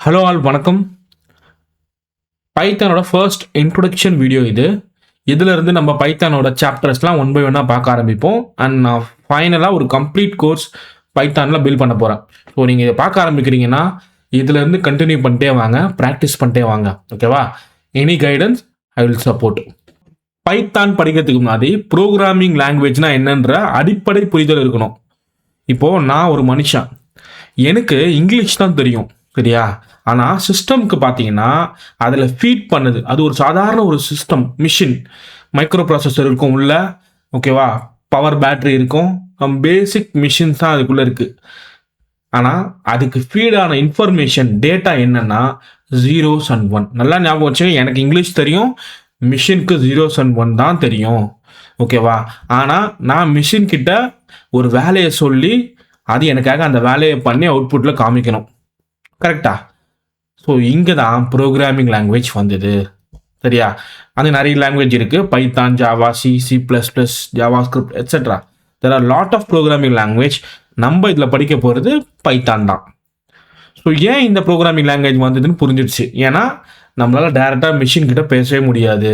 Hello all வணக்கம். பைத்தானோட first introduction video இது. இதிலிருந்து நம்ம பைத்தானோட சாப்டர்ஸ்லாம் ஒன் பை ஒன்னாக பார்க்க ஆரம்பிப்போம். அண்ட் நான் ஃபைனலாக ஒரு கம்ப்ளீட் கோர்ஸ் பைத்தானில் பில்ட் பண்ண போகிறேன். ஸோ நீங்கள் இதை பார்க்க ஆரம்பிக்கிறீங்கன்னா இதிலேருந்து கண்டினியூ பண்ணிட்டே வாங்க, ப்ராக்டிஸ் பண்ணிட்டே வாங்க. ஓகேவா? Any guidance I will support. Python படிக்கிறதுக்கு முன்னாடி ப்ரோக்ராமிங் லாங்குவேஜ்னா என்னன்ற அடிப்படை புரிதல் இருக்கணும். இப்போது நான் ஒரு மனுஷன், எனக்கு இங்கிலீஷ் தான் தெரியும், சரியா? ஆனால் சிஸ்டம்க்கு பார்த்தீங்கன்னா அதில் ஃபீட் பண்ணுது. அது ஒரு சாதாரண ஒரு சிஸ்டம், மிஷின், மைக்ரோ ப்ராசஸர் இருக்கும் உள்ள, ஓகேவா? பவர் பேட்டரி இருக்கும், பேசிக் மிஷின்ஸ் தான் அதுக்குள்ளே இருக்குது. ஆனால் அதுக்கு ஃபீடான இன்ஃபர்மேஷன் டேட்டா என்னன்னா ஜீரோஸ் அண்ட் ஒன். நல்லா ஞாபகம் வச்சுக்க, எனக்கு இங்கிலீஷ் தெரியும், மிஷினுக்கு ஜீரோஸ் அண்ட் ஒன் தான் தெரியும், ஓகேவா? ஆனால் நான் மிஷின் கிட்ட ஒரு வேலையை சொல்லி அது எனக்காக அந்த வேலையை பண்ணி அவுட்புட்டில் காமிக்கணும். கரெக்டா? ஸோ இங்கே தான் ப்ரோக்ராமிங் லாங்குவேஜ் வந்தது, சரியா? அது நிறைய லாங்குவேஜ் இருக்குது, Python, Java, C plus plus, JavaScript etcetera. There are lot of programming language. நம்ம இதில் படிக்க போகிறது பைத்தான் தான். ஸோ ஏன் இந்த ப்ரோக்ராமிங் லாங்குவேஜ் வந்ததுன்னு புரிஞ்சிடுச்சு. ஏன்னா நம்மளால் டேரெக்டாக மிஷின் கிட்ட பேசவே முடியாது.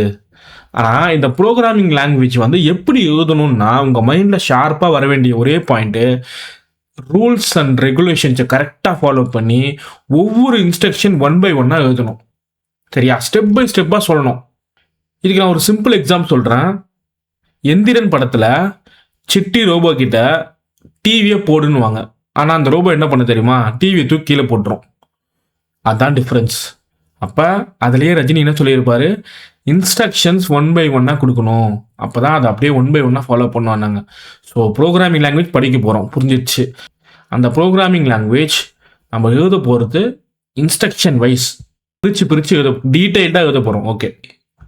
ஆனால் இந்த ப்ரோக்ராமிங் லாங்குவேஜ் வந்து எப்படி எழுதணும்னா உங்கள் மைண்டில் ஷார்ப்பாக வர வேண்டிய ஒரே பாயிண்ட்டு, ரூல்ஸ் அண்ட் ரெகுலேஷன்ஸை கரெக்டாக ஃபாலோ பண்ணி ஒவ்வொரு இன்ஸ்ட்ரக்ஷன் ஒன் பை ஒன்னாக எழுதணும், சரியா? ஸ்டெப் பை ஸ்டெப்பாக சொல்லணும். இதுக்கு நான் ஒரு சிம்பிள் எக்ஸாம்பிள் சொல்கிறேன். எந்திரன் படத்தில் சிட்டி ரோபோ கிட்ட டிவியை போடுன்னுவாங்க. ஆனால் அந்த ரோபோ என்ன பண்ண தெரியுமா? டிவியை தூக்கி கீழே போட்டுரும். அதுதான் டிஃப்ரென்ஸ். அப்போ அதுலேயே ரஜினி என்ன சொல்லியிருப்பாரு, இன்ஸ்ட்ரக்ஷன்ஸ் ஒன் பை ஒன்னாக கொடுக்கணும், அப்போ தான் அதை அப்படியே ஒன் பை ஒன்னாக ஃபாலோ பண்ணுவாங்க. ஸோ ப்ரோக்ராமிங் லாங்குவேஜ் படிக்க போகிறோம், புரிஞ்சிடுச்சு? அந்த ப்ரோக்ராமிங் லாங்குவேஜ் நம்ம எழுத போகிறது இன்ஸ்ட்ரக்ஷன் வைஸ் பிரித்து எழுத, டீட்டெயில்டாக எழுத போகிறோம். ஓகே,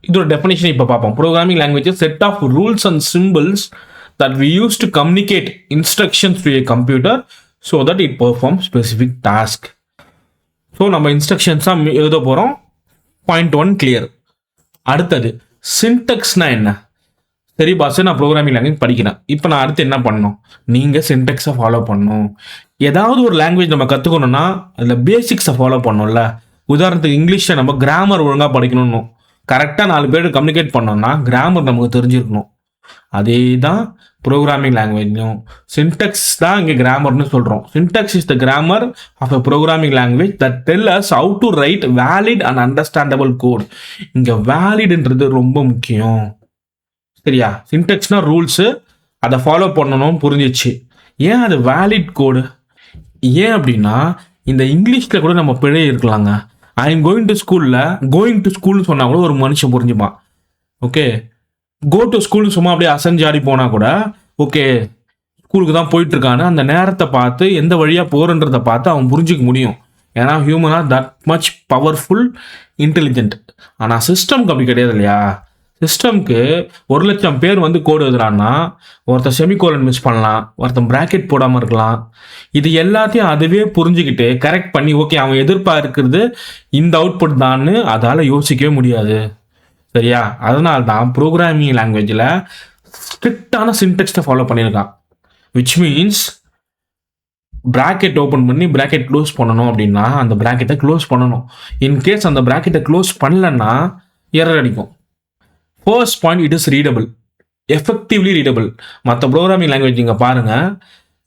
இதோட டெஃபினேஷன் இப்போ பார்ப்போம். Programming language set of rules and symbols that we use to communicate instructions to a computer so that it performs specific task. So நம்ம இன்ஸ்ட்ரக்ஷன்ஸாக எழுத போகிறோம். Point 1 clear. அடுத்தது சின்டெக்ஸ்னா என்ன? சரி பாஸ், நான் ப்ரோக்ராமிங் லாங்குவேஜ் படிக்கிறேன், இப்போ நான் அடுத்து என்ன பண்ணணும்? நீங்கள் சின்டெக்ஸை ஃபாலோ பண்ணணும். ஏதாவது ஒரு லாங்குவேஜ் நம்ம கற்றுக்கணும்னா அதில் பேசிக்ஸை ஃபாலோ பண்ணணும்ல. உதாரணத்துக்கு இங்கிலீஷில் நம்ம கிராமர் ஒழுங்காக படிக்கணும், கரெக்டாக 4 பேர் கம்யூனிகேட் பண்ணோம்னா கிராமர் நமக்கு தெரிஞ்சிருக்கணும். அதே தான் ப்ரோக்ராமிங் லாங்குவேஜும். சின்டெக்ஸ் தான் இங்கே கிராமர்னு சொல்கிறோம். Syntax is the grammar of a programming language that tell us how to write valid and understandable code. இங்கே வேலிட்ன்றது ரொம்ப முக்கியம், சரியா? சின்டெக்ஸ்னால் ரூல்ஸு, அதை ஃபாலோ பண்ணணும், புரிஞ்சிச்சு? ஏன் அது வேலிட் கோடு? ஏன் அப்படின்னா இந்த இங்கிலீஷில் கூட நம்ம பிழை இருக்கலாங்க. ஐ எம் கோயிங் டு ஸ்கூலில் கோயிங் டு ஸ்கூல்னு சொன்னால் கூட ஒரு மனுஷன் புரிஞ்சுப்பான். ஓகே, கோ டு ஸ்கூல் சும்மா அப்படியே அசஞ்சாடி போனால் கூட ஓகே ஸ்கூலுக்கு தான் போயிட்டுருக்கான்னு அந்த நேரத்தை பார்த்து எந்த வழியாக போகிறன்றதை பார்த்து அவன் புரிஞ்சிக்க முடியும். ஏன்னா ஹியூமனாக தட் மச் பவர்ஃபுல், இன்டெலிஜென்ட். ஆனால் சிஸ்டம்க்கு அப்படி கிடையாது இல்லையா? சிஸ்டம்க்கு 1,00,000 பேர் வந்து கோடு எழுதுறான்னா ஒருத்தன் செமிகோலன் மிஸ் பண்ணலாம், ஒருத்தன் ப்ராக்கெட் போடாமல் இருக்கலாம். இது எல்லாத்தையும் அதுவே புரிஞ்சுக்கிட்டு கரெக்ட் பண்ணி ஓகே அவன் எதிர்பார்க்கிறது இந்த அவுட்புட் தான்னு அதால் யோசிக்கவே முடியாது, சரியா? அதனால தான் ப்ரோக்ராமிங் லாங்குவேஜில் ஸ்ட்ரிக்டான சின்டெக்ஸை ஃபாலோ பண்ணியிருக்கான். விச் மீன்ஸ் ப்ராக்கெட் ஓப்பன் பண்ணி ப்ராக்கெட் க்ளோஸ் பண்ணணும் அப்படின்னா அந்த ப்ராக்கெட்டை க்ளோஸ் பண்ணணும். இன்கேஸ் அந்த ப்ராக்கெட்டை க்ளோஸ் பண்ணலன்னா எரர் அடிக்கும். First point, it is readable, effectively readable. மற்ற ப்ரோக்ராமிங் லாங்குவேஜ் இங்கே பாருங்கள்,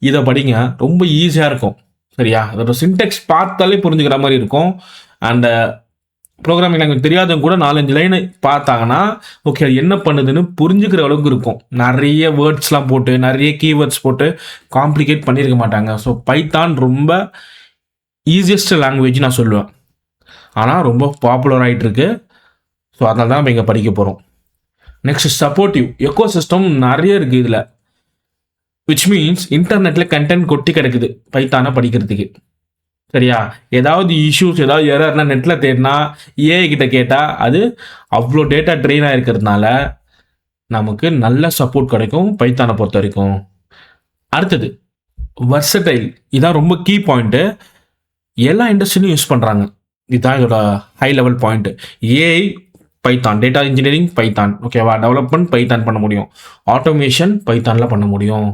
இதை படிங்க, ரொம்ப ஈஸியாக இருக்கும், சரியா? அதோட சின்டெக்ஸ் பார்த்தாலே புரிஞ்சுக்கிற மாதிரி இருக்கும். அண்ட் ப்ரோக்ராமிங் லாங்குவேஜ் தெரியாதவங்க கூட 4-5 லைனை பார்த்தாங்கன்னா ஓகே அது என்ன பண்ணுதுன்னு புரிஞ்சுக்கிற அளவுக்கு இருக்கும். நிறைய வேர்ட்ஸ்லாம் போட்டு நிறைய கீவேர்ட்ஸ் போட்டு காம்ப்ளிகேட் பண்ணியிருக்க மாட்டாங்க. ஸோ பைத்தான் ரொம்ப ஈஸியஸ்ட் லாங்குவேஜ் நான் சொல்லுவேன். ஆனால் ரொம்ப பாப்புலர் ஆகிட்டு இருக்கு. ஸோ அதனால தான் நம்ம இங்கே படிக்க போகிறோம். நெக்ஸ்ட் சப்போர்ட்டிவ் எக்கோ சிஸ்டம் நிறைய இருக்குது இதில். விச் மீன்ஸ் இன்டர்நெட்டில் கண்டென்ட் கொட்டி கிடக்குது பைத்தானை படிக்கிறதுக்கு, சரியா? ஏதாவது இஷ்யூஸ், ஏதாவது எரர்னா நெட்டில் தேடினா ஏஐ கிட்ட கேட்டால் அது அவ்வளோ டேட்டா ட்ரெயின் ஆகிருக்கிறதுனால நமக்கு நல்ல சப்போர்ட் கிடைக்கும் பைத்தானை பொறுத்த வரைக்கும். அடுத்தது வர்சடைல். இதான் ரொம்ப கீ பாயிண்ட்டு. எல்லா இண்டஸ்ட்ரியிலும் யூஸ் பண்ணுறாங்க. இதுதான் இதோட high level point. AI Python, data engineering Python, ஓகேவா? டெவலப்மெண்ட் பைத்தான் பண்ண முடியும், ஆட்டோமேஷன் பைத்தானில் பண்ண முடியும்.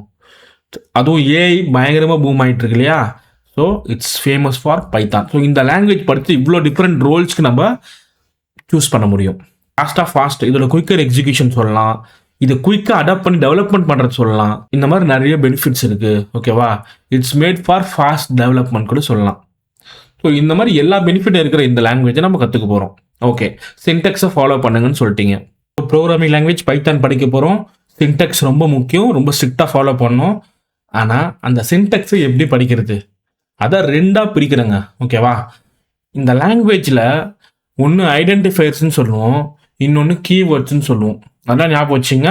அதுவும் ஏஐ பயங்கரமாக பூம் ஆகிட்டு இருக்கு இல்லையா? So so it's famous for Python. So இந்த லாங்குவேஜ் படித்து இவ்வளோ டிஃப்ரெண்ட் ரோல்ஸ்க்கு நம்ம சூஸ் பண்ண முடியும். ஃபாஸ்ட் இதோட குயிக்கர் எக்ஸிக்யூஷன் சொல்லலாம், இது குயிக்காக அடாப்ட் பண்ணி டெவலப்மெண்ட் பண்ணுறது சொல்லலாம். இந்த மாதிரி நிறைய பெனிஃபிட்ஸ் இருக்குது. ஓகேவா, it's made for fast development கூட சொல்லலாம். ஸோ இந்த மாதிரி எல்லா பெனிஃபிட் இருக்கிற இந்த லாங்குவேஜை நம்ம கற்றுக்க போகிறோம். ஓகே, சின்டெக்ஸை ஃபாலோ பண்ணுங்கன்னு சொல்லிட்டீங்க. ப்ரோக்ராமிங் லாங்குவேஜ் பைத்தான் படிக்க போகிறோம். சின்டெக்ஸ் ரொம்ப முக்கியம், ரொம்ப ஸ்ட்ரிக்டாக ஃபாலோ பண்ணணும். ஆனால் அந்த சின்டெக்ஸை எப்படி படிக்கிறது, அதை ரெண்டாக பிரிக்கிறேங்க. ஓகேவா, இந்த லாங்குவேஜில் ஒன்று ஐடென்டிஃபயர்ஸ்ன்னு சொல்லுவோம், இன்னொன்று கீவேர்ட்ஸ்ன்னு சொல்லுவோம். அதான் ஞாபகம் வச்சுங்க,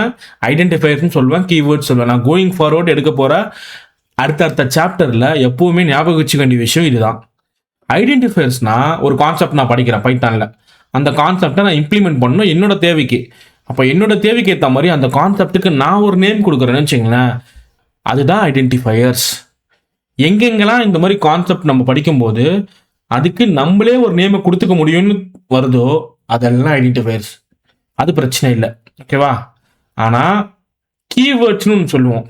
ஐடென்டிஃபயர்ஸ்ன்னு சொல்லுவேன், கீவேர்ட்ஸ் சொல்லுவேன். நான் கோயிங் ஃபார்வர்ட் எடுக்க போகிற அடுத்தடுத்த சாப்டரில் எப்போவுமே ஞாபகம் வச்சுக்க வேண்டிய விஷயம் இதுதான். ஐடென்டிஃபயர்ஸ்னால் ஒரு கான்செப்ட் நான் படிக்கிறேன் பைத்தானில், அந்த கான்செப்டை நான் இம்ப்ளிமெண்ட் பண்ணணும் என்னோட தேவைக்கு. அப்போ என்னோட தேவைக்கு ஏற்ற மாதிரி அந்த கான்செப்ட்டுக்கு நான் ஒரு நேம் கொடுக்குறேன்னு வச்சுங்களேன், அதுதான் ஐடென்டிஃபயர்ஸ். எங்கெங்கெல்லாம் இந்த மாதிரி கான்செப்ட் நம்ம படிக்கும்போது அதுக்கு நம்மளே ஒரு நேமை கொடுத்துக்க முடியும்னு வருதோ அதெல்லாம் ஐடென்டிஃபயர்ஸ், அது பிரச்சனை இல்லை. ஓகேவா, ஆனால் கீவேர்ட்ஸ்னு ஒன்று சொல்லுவோம்,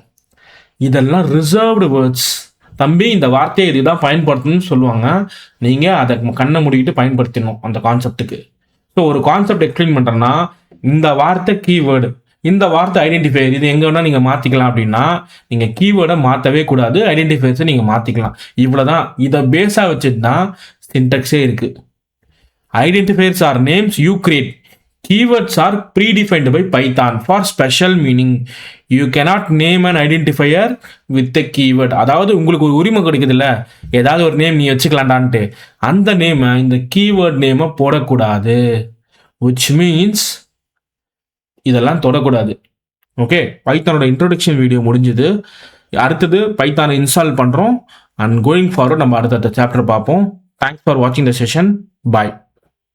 இதெல்லாம் ரிசர்வ்டு வேர்ட்ஸ். தம்பி இந்த வார்த்தையை இதுதான் பயன்படுத்தணும்னு சொல்லுவாங்க, நீங்கள் அதை கண்ணை மூடிக்கிட்டு பயன்படுத்தணும் அந்த கான்செப்ட்டுக்கு. ஸோ ஒரு கான்செப்ட் எக்ஸ்பிளைன் பண்ணுறேன்னா இந்த வார்த்தை கீவேர்டு, இந்த வார்த்தை ஐடென்டிஃபயர், இது எங்கே வேணால் நீங்கள் மாற்றிக்கலாம். அப்படின்னா நீங்கள் கீவேர்டை மாற்றவே கூடாது, ஐடென்டிஃபயர்ஸை நீங்கள் மாற்றிக்கலாம். இவ்வளோதான். இதை பேஸாக வச்சுட்டு தான் சின்டெக்ஸே இருக்குது. Identifiers are names you create, keywords are predefined by Python for special meaning. You cannot name an identifier with a keyword. அதாவது உங்களுக்கு ஒரு உரிமை கிடைக்குது இல்லை, ஏதாவது ஒரு நேம் நீ வச்சுக்கலாண்டான்ட்டு, அந்த நேமை இந்த கீவேர்ட் நேமை போடக்கூடாது. which means இதெல்லாம் தொடக்கூடாது. ஓகே, பைத்தானோட இன்ட்ரோடக்ஷன் வீடியோ முடிஞ்சுது. அடுத்தது பைத்தானை இன்ஸ்டால் பண்ணுறோம் அண்ட் கோயிங் ஃபார்வர்ட் நம்ம அடுத்தடுத்த சாப்டர் பார்ப்போம். தேங்க்ஸ் ஃபார் வாட்சிங் த செஷன். பாய்.